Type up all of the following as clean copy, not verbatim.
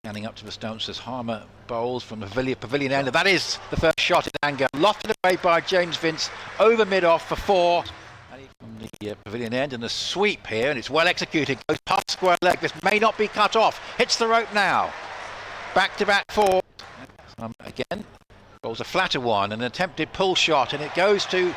Standing up to the stumps as Harmer bowls from the pavilion end, and that is the first shot in anger. Lofted away by James Vince over mid-off for 4. From the pavilion end, and the sweep here, and it's well executed, goes past square leg. This may not be cut off. Hits the rope now. Back-to-back 4. Again, bowls a flatter one, an attempted pull shot, and it goes to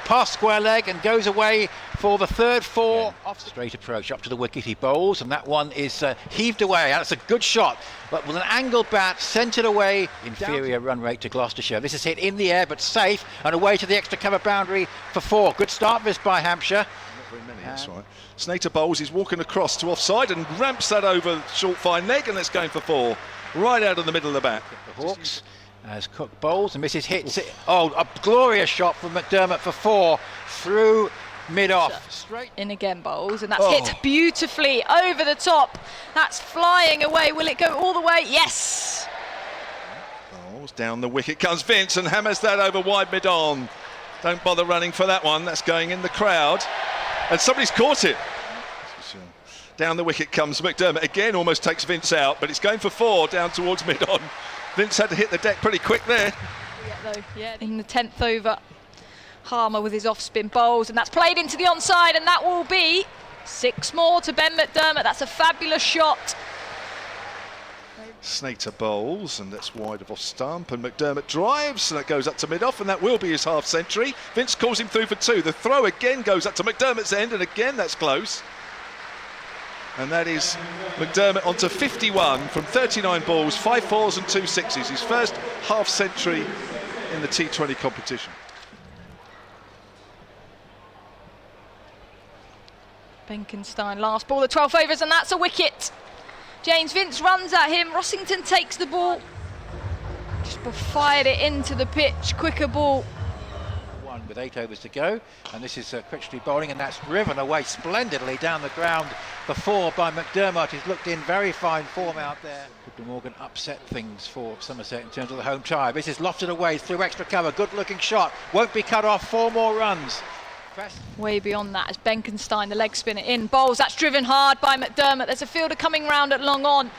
past square leg and goes away for the third 4. Off straight approach up to the wicket he bowls, and that one is heaved away. That's a good shot, but with an angled bat centred away. Inferior run rate to Gloucestershire. This is hit in the air but safe, and away to the extra cover boundary for 4. Good start this by Hampshire. Not very many, that's right. Snater bowls, he's walking across to offside and ramps that over short fine leg, and it's going for 4. Right out of the middle of the bat. The Hawks as Cook bowls, and misses hits it. Oh, a glorious shot from McDermott for 4 through mid-off. Straight in again bowls, and that's hit beautifully over the top. That's flying away. Will it go all the way? Yes! Bowls down the wicket comes Vince and hammers that over wide mid-on. Don't bother running for that one. That's going in the crowd. And somebody's caught it. Down the wicket comes McDermott. Again, almost takes Vince out, but it's going for 4 down towards mid-on. Vince had to hit the deck pretty quick there. In the 10th over, Harmer with his off-spin bowls, and that's played into the onside, and that will be 6 more to Ben McDermott. That's a fabulous shot. Snater bowls, and that's wide of off stump, and McDermott drives, and that goes up to mid-off, and that will be his half century. Vince calls him through for 2. The throw again goes up to McDermott's end, and again that's close. And that is McDermott onto 51 from 39 balls, 5 4s and 2 6s. His first half century in the T20 competition. Benkenstein, last ball, the 12 overs, and that's a wicket. James Vince runs at him. Rossington takes the ball. Just fired it into the pitch. Quicker ball. With 8 overs to go, and this is Critchley bowling, and that's driven away splendidly down the ground for 4 by McDermott. He's looked in very fine form out there. Good Morgan upset things for Somerset in terms of the home tie. This is lofted away through extra cover. Good looking shot, won't be cut off. 4 more runs. Way beyond that as Benkenstein, the leg spinner, in bowls. That's driven hard by McDermott. There's a fielder coming round at long on,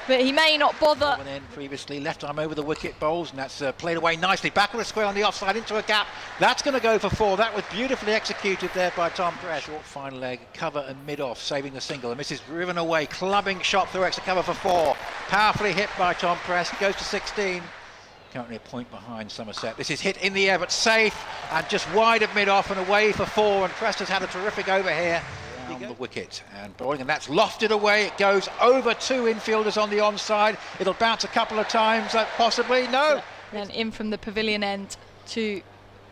but he may not bother. Previously left arm over the wicket bowls, and that's played away nicely back with a square on the offside into a gap. That's going to go for 4. That was beautifully executed there by Tom Press. Short fine leg, cover and mid off, saving the single, and this is driven away, clubbing shot through extra cover for 4. Powerfully hit by Tom Press, goes to 16. Currently a point behind Somerset. This is hit in the air but safe, and just wide of mid off and away for 4, and Press has had a terrific over here. On the wicket and bowling, and that's lofted away. It goes over 2 infielders on the onside. It'll bounce a couple of times, possibly. No. Then in from the pavilion end to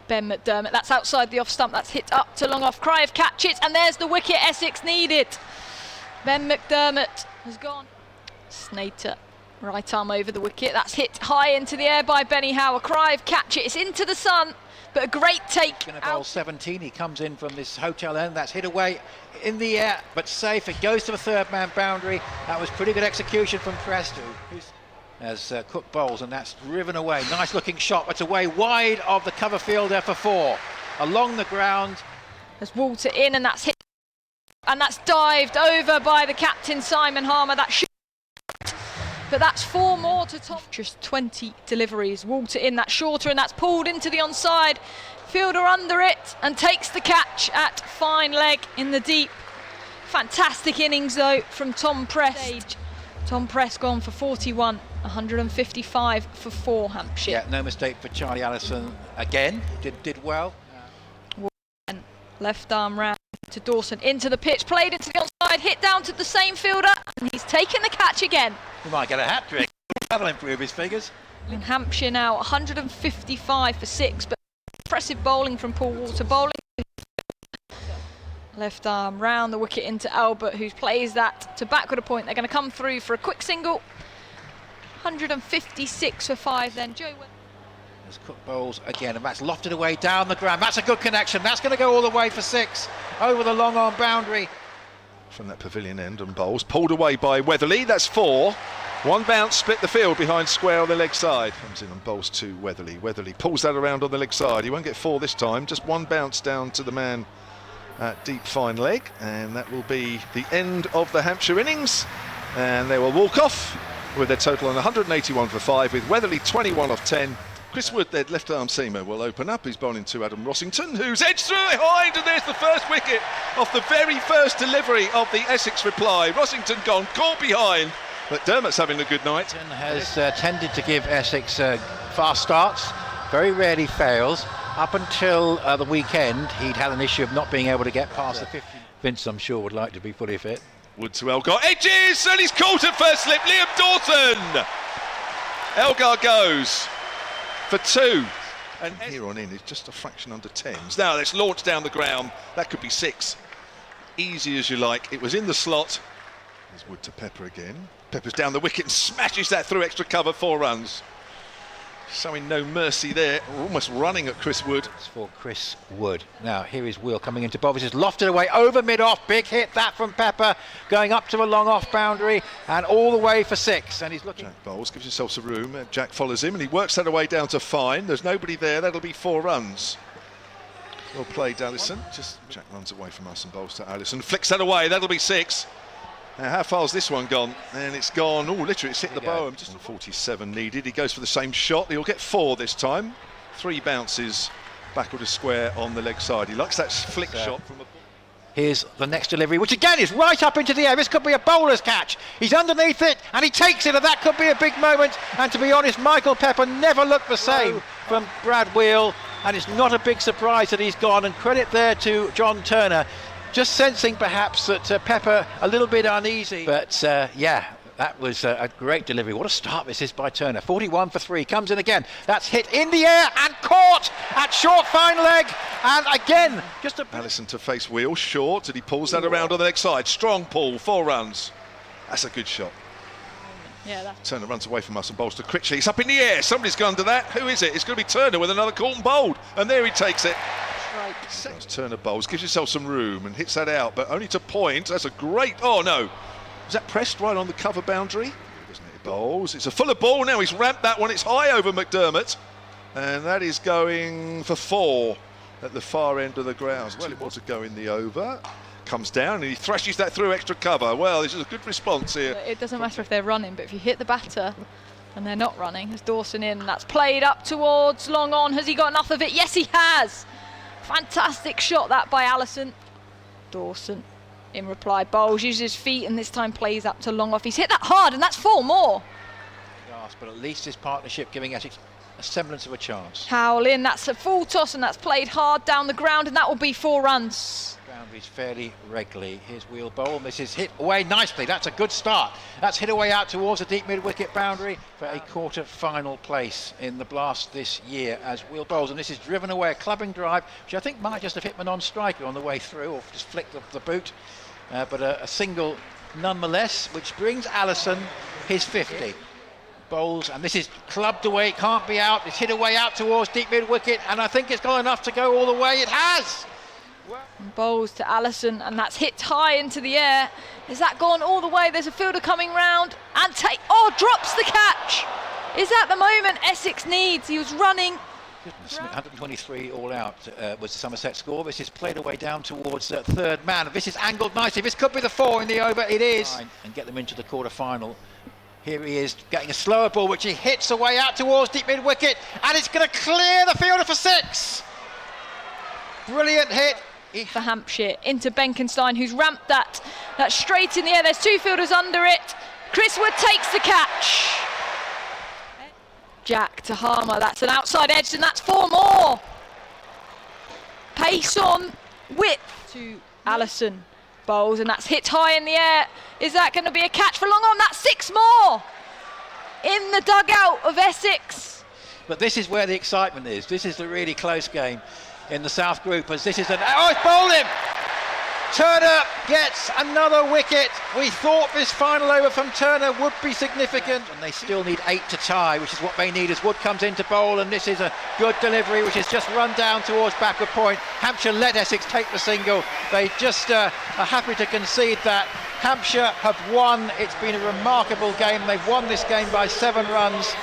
Ben McDermott. That's outside the off stump. That's hit up to long off. Crive catch it, and there's the wicket. Essex need it. Ben McDermott has gone. Snater, right arm over the wicket. That's hit high into the air by Benny Howe. Crive catch it. It's into the sun, but a great take. Going to bowl 17. He comes in from this hotel end. That's hit away in the air but safe. It goes to the third man boundary. That was pretty good execution from Presto as Cook bowls, and that's driven away. Nice looking shot, but it's away wide of the cover fielder for 4. Along the ground as Walter in, and that's hit, and that's dived over by the captain Simon Harmer. That shoot, but that's 4 more to Tom. Just 20 deliveries. Walter in, that's shorter, and that's pulled into the onside. Fielder under it and takes the catch at fine leg in the deep. Fantastic innings though from Tom Press. Tom Press gone for 41, 155 for 4 Hampshire. Yeah, no mistake for Charlie Allison again. Did well. Left arm round to Dawson, into the pitch, played into the onside, hit down to the same fielder, and he's taken the catch again. He might get a hat-trick. That'll improve his figures. In Hampshire now, 155 for 6, but impressive bowling from Paul Walter. Bowling left arm round the wicket into Albert, who plays that to backward a point. They're going to come through for a quick single. 156 for 5 then. Joe as Cook bowls again, and that's lofted away down the ground. That's a good connection. That's going to go all the way for 6 over the long arm boundary. From that pavilion end, and bowls pulled away by Weatherly. That's 4. 1 bounce split the field behind square on the leg side. Comes in and bowls to Weatherly. Weatherly pulls that around on the leg side. He won't get 4 this time. Just 1 bounce down to the man at deep fine leg, and that will be the end of the Hampshire innings. And they will walk off with their total on 181 for 5, with Weatherly 21 off 10. Chris Wood, their left-arm seamer, will open up. He's bowling to Adam Rossington, who's edged through behind, and there's the first wicket off the very first delivery of the Essex reply. Rossington gone, caught behind. McDermott's having a good night. Has tended to give Essex fast starts, very rarely fails. Up until the weekend, he'd had an issue of not being able to get past the 50. Vince, I'm sure, would like to be fully fit. Wood to Elgar, edges, and he's caught at first slip. Liam Dawson! Elgar goes for 2. And here on in, it's just a fraction under 10s. Now let's launch down the ground. That could be 6. Easy as you like. It was in the slot. There's Wood to Pepper again. Pepper's down the wicket and smashes that through extra cover, 4 runs. Showing no mercy there, almost running at Chris Wood. It's for Chris Wood. Now here is Will coming into bowl. This is lofted away over mid-off. Big hit that from Pepper, going up to a long off boundary and all the way for 6. And he's looking. Jack bowls, gives himself some room. Jack follows him and he works that away down to fine. There's nobody there. That'll be 4 runs. Well played, Allison. Jack runs away from us and bowls to Allison. Flicks that away. That'll be 6. Now, how far's this one gone? And it's gone. Oh, literally, it's hit the bow. Just 47 needed. He goes for the same shot. He'll get 4 this time. 3 bounces backward to square on the leg side. He likes that flick shot from a. Here's the next delivery, which again is right up into the air. This could be a bowler's catch. He's underneath it and he takes it, and that could be a big moment. And to be honest, Michael Pepper never looked the same from Brad Wheel, and it's not a big surprise that he's gone. And credit there to John Turner. Just sensing perhaps that Pepper a little bit uneasy, but yeah, that was a great delivery. What a start this is by Turner. 41 for 3, comes in again. That's hit in the air and caught at short fine leg, and again just a. Allison to face Wheel, short, and he pulls that around on the leg side. Strong pull, 4 runs. That's a good shot. Yeah, Turner runs away from us and bowls to Critchley. It's up in the air. Somebody's gone to that. Who is it? It's going to be Turner with another caught and bowled, and there he takes it. Right. Turner bowls, gives himself some room and hits that out, but only to point. That's a great. Oh no, is that pressed right on the cover boundary? Doesn't it? Bowls. It's a fuller ball now. He's ramped that one. It's high over McDermott, and that is going for 4 at the far end of the grounds. Well, it was to go in the over. Comes down and he thrashes that through extra cover. Well, this is a good response here. It doesn't matter if they're running, but if you hit the batter and they're not running, there's Dawson in. That's played up towards long on. Has he got enough of it? Yes, he has. Fantastic shot that by Allison. Dawson in reply bowls, uses his feet, and this time plays up to long off. He's hit that hard, and that's 4 more. But at least this partnership giving Essex a semblance of a chance. Howell in, that's a full toss, and that's played hard down the ground, and that will be 4 runs. Boundaries fairly regularly. Here's Wheel bowl. This is hit away nicely. That's a good start. That's hit away out towards the deep mid-wicket boundary for a quarter-final place in the Blast this year as Wheel bowls. And this is driven away, a clubbing drive, which I think might just have hit the non-striker on the way through, or just flicked the boot. But a single nonetheless, which brings Allison his 50. Bowls, and this is clubbed away, can't be out. It's hit away out towards deep mid-wicket, and I think it's got enough to go all the way. It has! Bowls to Allison, and that's hit high into the air. Is that gone all the way? There's a fielder coming round and drops the catch. Is that the moment Essex needs? He was running. Goodness, 123 all out was the Somerset score. This is played away down towards third man. This is angled nicely. This could be the 4 in the over. It is. And get them into the quarter-final. Here he is getting a slower ball, which he hits away out towards deep mid-wicket, and it's going to clear the fielder for 6. Brilliant hit. For Hampshire into Benkenstein, who's ramped that straight in the air. There's 2 fielders under it. Chris Wood takes the catch. Jack to Harmer, that's an outside edge, and that's 4 more. Pace on, width to Allison. Bowls, and that's hit high in the air. Is that going to be a catch for long on? That's 6 more in the dugout of Essex. But this is where the excitement is. This is the really close game in the South Group, as this is it's bowled him! Turner gets another wicket. We thought this final over from Turner would be significant, and they still need 8 to tie, which is what they need as Wood comes into bowl, and this is a good delivery which is just run down towards backward point. Hampshire let Essex take the single. They just are happy to concede that. Hampshire have won. It's been a remarkable game. They've won this game by 7 runs.